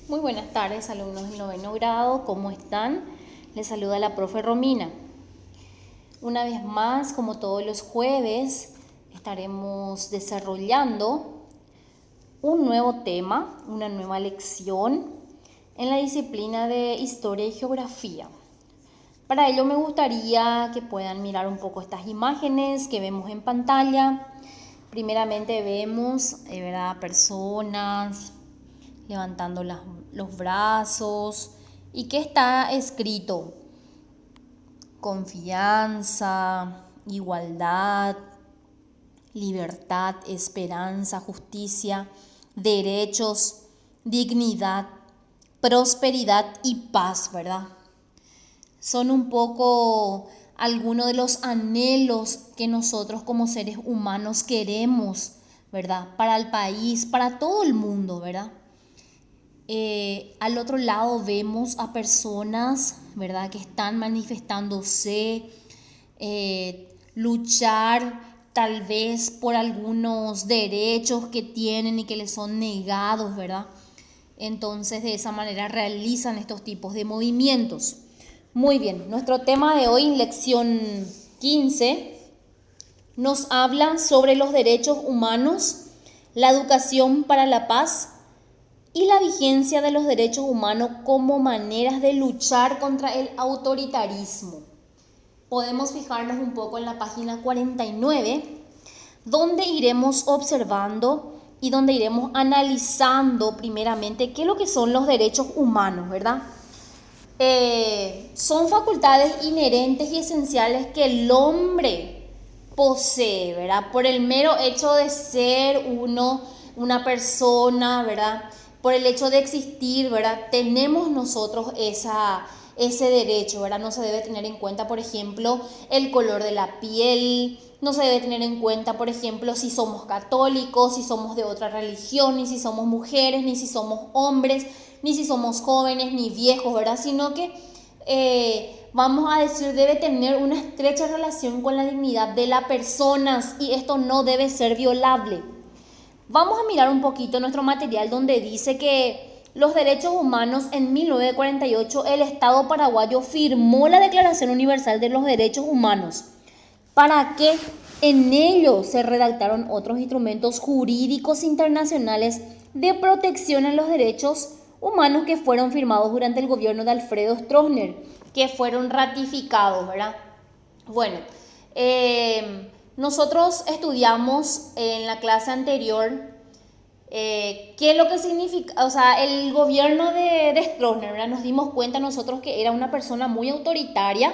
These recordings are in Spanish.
Muy buenas tardes, alumnos del noveno grado, ¿cómo están? Les saluda la profe Romina. Una vez más, como todos los jueves, estaremos desarrollando un nuevo tema, una nueva lección en la disciplina de Historia y Geografía. Para ello me gustaría que puedan mirar un poco estas imágenes que vemos en pantalla. Primeramente vemos, personas levantando los brazos y que está escrito: confianza, igualdad, libertad, esperanza, justicia, derechos, dignidad, prosperidad y paz, ¿verdad? Son un poco algunos de los anhelos que nosotros como seres humanos queremos, ¿verdad? Para el país, para todo el mundo, ¿verdad? Al otro lado vemos a personas, ¿verdad?, que están manifestándose, luchar tal vez por algunos derechos que tienen y que les son negados, ¿verdad? Entonces de esa manera realizan estos tipos de movimientos. Muy bien, nuestro tema de hoy, lección 15, nos habla sobre los derechos humanos, la educación para la paz y la vigencia de los derechos humanos como maneras de luchar contra el autoritarismo. Podemos fijarnos un poco en la página 49, donde iremos observando y donde iremos analizando primeramente qué es lo que son los derechos humanos, ¿verdad? Son facultades inherentes y esenciales que el hombre posee, ¿verdad? Por el mero hecho de ser una persona, ¿verdad? Por el hecho de existir, ¿verdad? Tenemos nosotros ese derecho, ¿verdad? No se debe tener en cuenta, por ejemplo, el color de la piel, no se debe tener en cuenta, por ejemplo, si somos católicos, si somos de otra religión, ni si somos mujeres, ni si somos hombres, ni si somos jóvenes, ni viejos, ¿verdad? Sino que, vamos a decir, debe tener una estrecha relación con la dignidad de las personas y esto no debe ser violable. Vamos a mirar un poquito nuestro material donde dice que los derechos humanos en 1948 el Estado paraguayo firmó la Declaración Universal de los Derechos Humanos para que en ello se redactaron otros instrumentos jurídicos internacionales de protección a los derechos humanos que fueron firmados durante el gobierno de Alfredo Stroessner, que fueron ratificados, ¿verdad? Bueno, nosotros estudiamos en la clase anterior qué es lo que significa, o sea, el gobierno de Stroessner, ¿verdad? Nos dimos cuenta nosotros que era una persona muy autoritaria,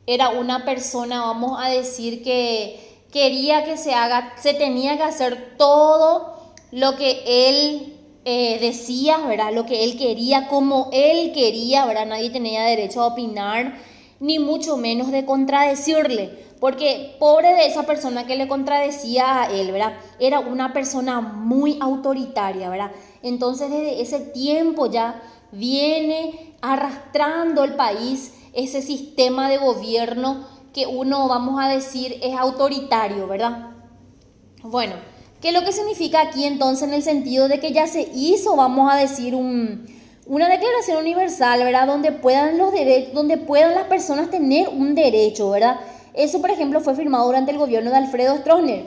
era una persona, vamos a decir, que quería que se tenía que hacer todo lo que él decía, ¿verdad? Lo que él quería, como él quería, ¿verdad? Nadie tenía derecho a opinar, ni mucho menos de contradecirle, porque pobre de esa persona que le contradecía a él, ¿verdad? Era una persona muy autoritaria, ¿verdad? Entonces desde ese tiempo ya viene arrastrando el país ese sistema de gobierno que uno, vamos a decir, es autoritario, ¿verdad? Bueno, ¿qué es lo que significa aquí entonces en el sentido de que ya se hizo, vamos a decir, una declaración universal, ¿verdad? Donde puedan las personas tener un derecho, ¿verdad? Eso, por ejemplo, fue firmado durante el gobierno de Alfredo Stroessner,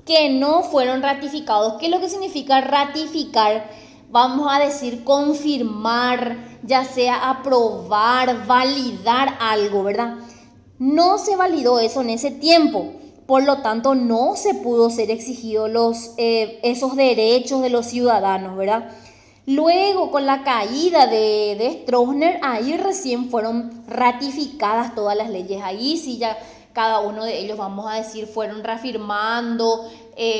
que no fueron ratificados. ¿Qué es lo que significa ratificar? Vamos a decir confirmar, ya sea aprobar, validar algo, ¿verdad? No se validó eso en ese tiempo. Por lo tanto, no se pudo ser exigido esos derechos de los ciudadanos, ¿verdad? Luego, con la caída de Stroessner, ahí recién fueron ratificadas todas las leyes. Ahí sí ya cada uno de ellos, vamos a decir, fueron reafirmando,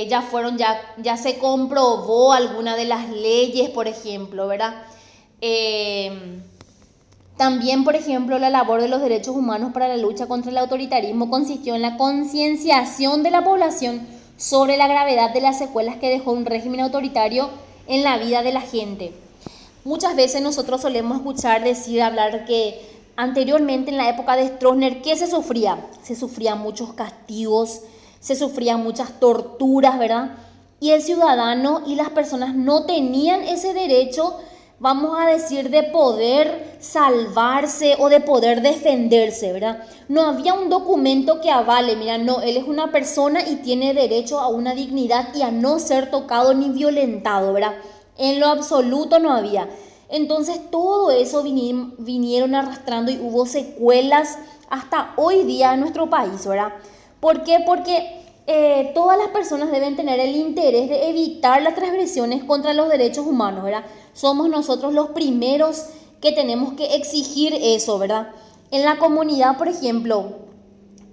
ya se comprobó alguna de las leyes, por ejemplo, ¿verdad? También, por ejemplo, la labor de los derechos humanos para la lucha contra el autoritarismo consistió en la concienciación de la población sobre la gravedad de las secuelas que dejó un régimen autoritario en la vida de la gente. Muchas veces nosotros solemos escuchar hablar que anteriormente en la época de Stroessner, ¿qué se sufría? Se sufrían muchos castigos, se sufrían muchas torturas, ¿verdad? Y el ciudadano y las personas no tenían ese derecho vamos a decir, de poder salvarse o de poder defenderse, ¿verdad? No había un documento que avale, mira, no, él es una persona y tiene derecho a una dignidad y a no ser tocado ni violentado, ¿verdad? En lo absoluto no había. Entonces todo eso vinieron arrastrando y hubo secuelas hasta hoy día en nuestro país, ¿verdad? ¿Por qué? Porque todas las personas deben tener el interés de evitar las transgresiones contra los derechos humanos, ¿verdad? Somos nosotros los primeros que tenemos que exigir eso, ¿verdad? En la comunidad, por ejemplo,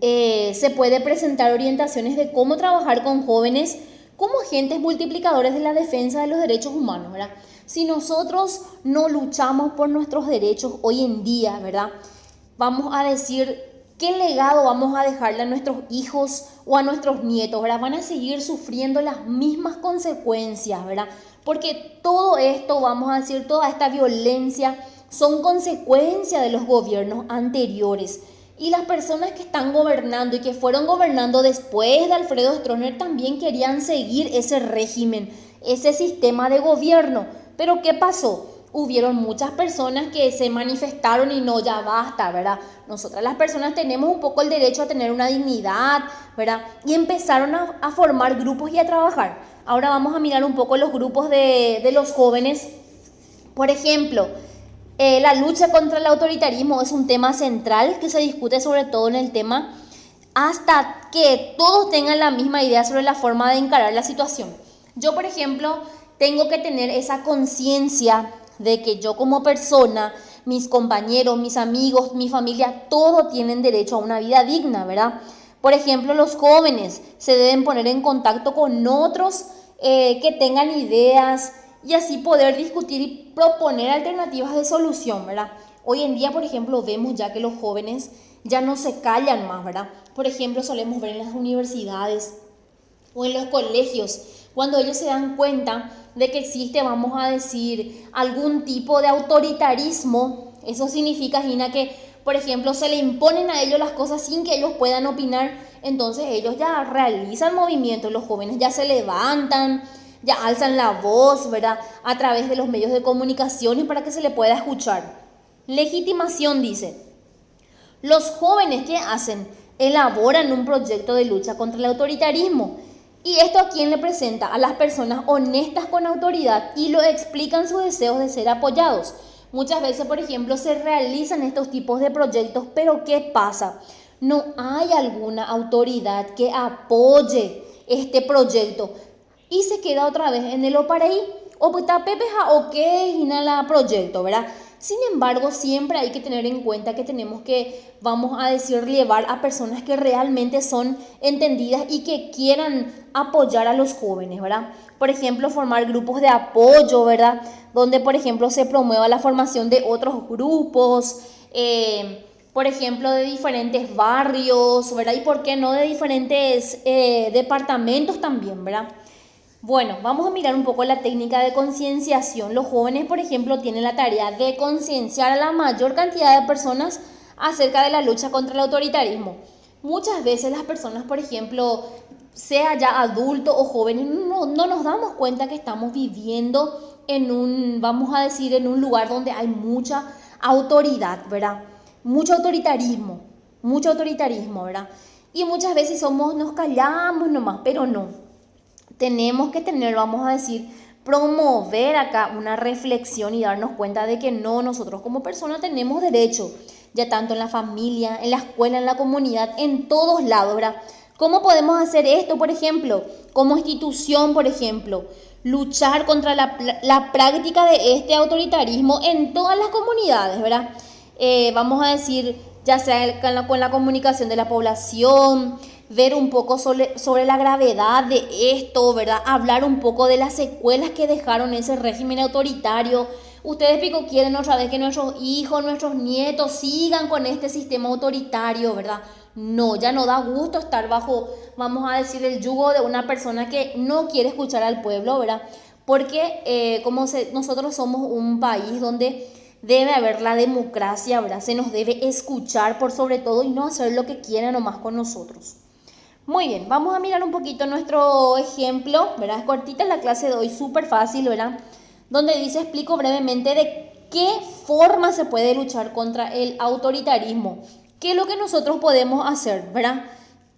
se puede presentar orientaciones de cómo trabajar con jóvenes como agentes multiplicadores de la defensa de los derechos humanos, ¿verdad? Si nosotros no luchamos por nuestros derechos hoy en día, ¿verdad? Vamos a decir, ¿qué legado vamos a dejarle a nuestros hijos o a nuestros nietos, ¿verdad? Van a seguir sufriendo las mismas consecuencias, ¿verdad? Porque todo esto, vamos a decir, toda esta violencia son consecuencia de los gobiernos anteriores. Y las personas que están gobernando y que fueron gobernando después de Alfredo Stroessner también querían seguir ese régimen, ese sistema de gobierno. Pero ¿qué pasó? Hubieron muchas personas que se manifestaron y no, ya basta, ¿verdad? Nosotras las personas tenemos un poco el derecho a tener una dignidad, ¿verdad? Y empezaron a formar grupos y a trabajar. Ahora vamos a mirar un poco los grupos de los jóvenes. Por ejemplo, la lucha contra el autoritarismo es un tema central que se discute sobre todo en el tema hasta que todos tengan la misma idea sobre la forma de encarar la situación. Yo, por ejemplo, tengo que tener esa conciencia de que yo como persona, mis compañeros, mis amigos, mi familia, todos tienen derecho a una vida digna, ¿verdad? Por ejemplo, los jóvenes se deben poner en contacto con otros que tengan ideas y así poder discutir y proponer alternativas de solución, ¿verdad? Hoy en día, por ejemplo, vemos ya que los jóvenes ya no se callan más, ¿verdad? Por ejemplo, solemos ver en las universidades o en los colegios, cuando ellos se dan cuenta de que existe, vamos a decir, algún tipo de autoritarismo. Eso significa, Gina, que, por ejemplo, se le imponen a ellos las cosas sin que ellos puedan opinar. Entonces ellos ya realizan movimientos, los jóvenes ya se levantan, ya alzan la voz, ¿verdad? A través de los medios de comunicación para que se le pueda escuchar. Legitimación, dice. Los jóvenes, ¿qué hacen? Elaboran un proyecto de lucha contra el autoritarismo. ¿Y esto a quién le presenta? A las personas honestas con autoridad y lo explican sus deseos de ser apoyados. Muchas veces, por ejemplo, se realizan estos tipos de proyectos, pero ¿qué pasa? No hay alguna autoridad que apoye este proyecto y se queda otra vez en el oparaí. O pues está pepeja o qué inhala proyecto, ¿verdad? Sin embargo, siempre hay que tener en cuenta que tenemos que, vamos a decir, llevar a personas que realmente son entendidas y que quieran apoyar a los jóvenes, ¿verdad? Por ejemplo, formar grupos de apoyo, ¿verdad? Donde, por ejemplo, se promueva la formación de otros grupos, por ejemplo, de diferentes barrios, ¿verdad? Y por qué no de diferentes departamentos también, ¿verdad? Bueno, vamos a mirar un poco la técnica de concienciación. Los jóvenes, por ejemplo, tienen la tarea de concienciar a la mayor cantidad de personas acerca de la lucha contra el autoritarismo. Muchas veces las personas, por ejemplo, sea ya adultos o jóvenes, no nos damos cuenta que estamos viviendo en un, vamos a decir, en un lugar donde hay mucha autoridad, ¿verdad? Mucho autoritarismo, ¿verdad? Y muchas veces nos callamos nomás, pero no. Tenemos que tener, vamos a decir, promover acá una reflexión y darnos cuenta de que no, nosotros como personas tenemos derecho, ya tanto en la familia, en la escuela, en la comunidad, en todos lados, ¿verdad? ¿Cómo podemos hacer esto, por ejemplo? Como institución, por ejemplo, luchar contra la práctica de este autoritarismo en todas las comunidades, ¿verdad? Vamos a decir, ya sea con la comunicación de la población, ver un poco sobre la gravedad de esto, ¿verdad? Hablar un poco de las secuelas que dejaron ese régimen autoritario. Ustedes, Pico, quieren otra vez que nuestros hijos, nuestros nietos sigan con este sistema autoritario, ¿verdad? No, ya no da gusto estar bajo, vamos a decir, el yugo de una persona que no quiere escuchar al pueblo, ¿verdad? Porque nosotros somos un país donde debe haber la democracia, ¿verdad? Se nos debe escuchar por sobre todo y no hacer lo que quieran nomás con nosotros. Muy bien, vamos a mirar un poquito nuestro ejemplo, ¿verdad? Es cortita la clase de hoy, súper fácil, ¿verdad? donde dice, explico brevemente de qué forma se puede luchar contra el autoritarismo. ¿Qué es lo que nosotros podemos hacer, verdad?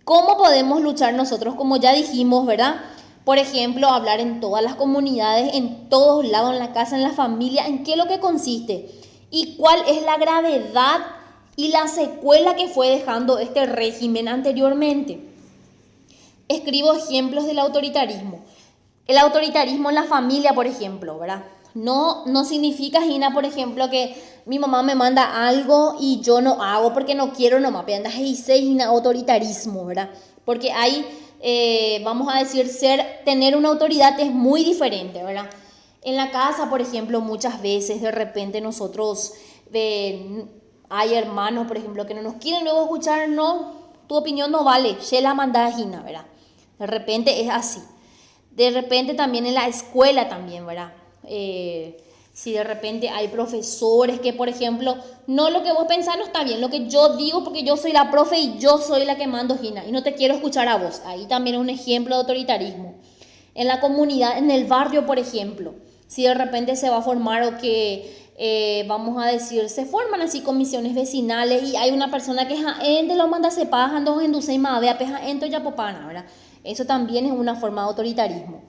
¿Cómo podemos luchar nosotros? Como ya dijimos, ¿verdad? Por ejemplo, hablar en todas las comunidades, en todos lados, en la casa, en la familia, en qué es lo que consiste y cuál es la gravedad y la secuela que fue dejando este régimen anteriormente. Escribo ejemplos del autoritarismo. El autoritarismo en la familia, por ejemplo, ¿verdad? No significa, Gina, por ejemplo, que mi mamá me manda algo y yo no hago porque no quiero nomás. Pero andas y dice, Gina, autoritarismo, ¿verdad? Porque hay, vamos a decir, tener una autoridad es muy diferente, ¿verdad? En la casa, por ejemplo, muchas veces de repente nosotros, hay hermanos, por ejemplo, que no nos quieren luego escuchar, no, tu opinión no vale, se la manda, Gina, ¿verdad? De repente es así. De repente también en la escuela también, ¿verdad? Si de repente hay profesores que, por ejemplo, no lo que vos pensás no está bien, lo que yo digo porque yo soy la profe y yo soy la que mando, Gina, y no te quiero escuchar a vos. Ahí también es un ejemplo de autoritarismo. En la comunidad, en el barrio, por ejemplo, si de repente se va a formar o que, vamos a decir, se forman así comisiones vecinales y hay una persona que es de lo manda se pagan dos en Duseima, vea, peja ento ya popana, ¿verdad? Eso también es una forma de autoritarismo.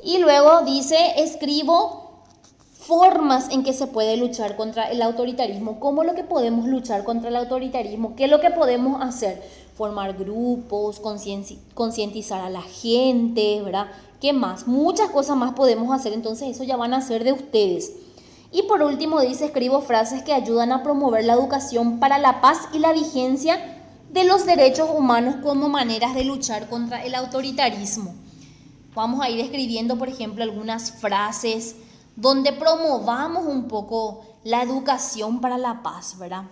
Y luego dice, escribo formas en que se puede luchar contra el autoritarismo. ¿Cómo es lo que podemos luchar contra el autoritarismo? ¿Qué es lo que podemos hacer? Formar grupos, concientizar a la gente, ¿verdad? ¿Qué más? Muchas cosas más podemos hacer, entonces eso ya van a ser de ustedes. Y por último dice, escribo frases que ayudan a promover la educación para la paz y la vigencia de los derechos humanos como maneras de luchar contra el autoritarismo. Vamos a ir escribiendo, por ejemplo, algunas frases donde promovamos un poco la educación para la paz, ¿verdad?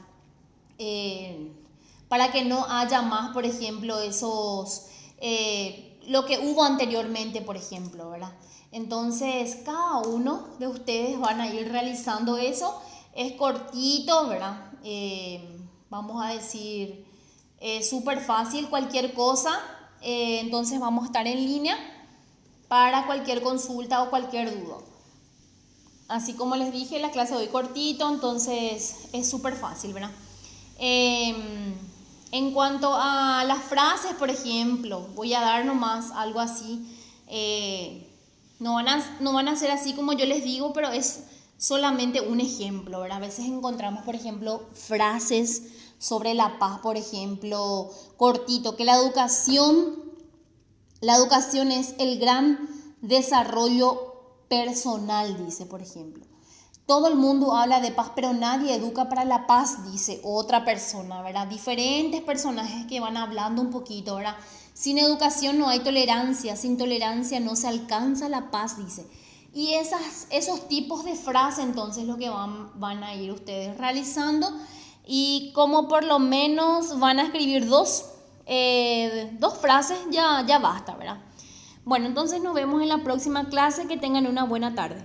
Para que no haya más, por ejemplo, lo que hubo anteriormente, por ejemplo, ¿verdad? Entonces, cada uno de ustedes van a ir realizando eso. Es cortito, ¿verdad? Vamos a decir, súper fácil, cualquier cosa. Entonces, vamos a estar en línea para cualquier consulta o cualquier duda. Así como les dije, la clase de hoy cortito, entonces es súper fácil, ¿verdad? En cuanto a las frases, por ejemplo, voy a dar nomás algo así. No van a ser así como yo les digo, pero es solamente un ejemplo, ¿verdad? A veces encontramos, por ejemplo, frases sobre la paz, por ejemplo, cortito, que la educación es el gran desarrollo personal, dice, por ejemplo. Todo el mundo habla de paz, pero nadie educa para la paz, dice otra persona, ¿verdad? Diferentes personajes que van hablando un poquito, ¿verdad? Sin educación no hay tolerancia, sin tolerancia no se alcanza la paz, dice. Y esos tipos de frases, entonces, lo que van a ir ustedes realizando. Y como por lo menos van a escribir dos frases, ya basta, ¿verdad? Bueno, entonces nos vemos en la próxima clase. Que tengan una buena tarde.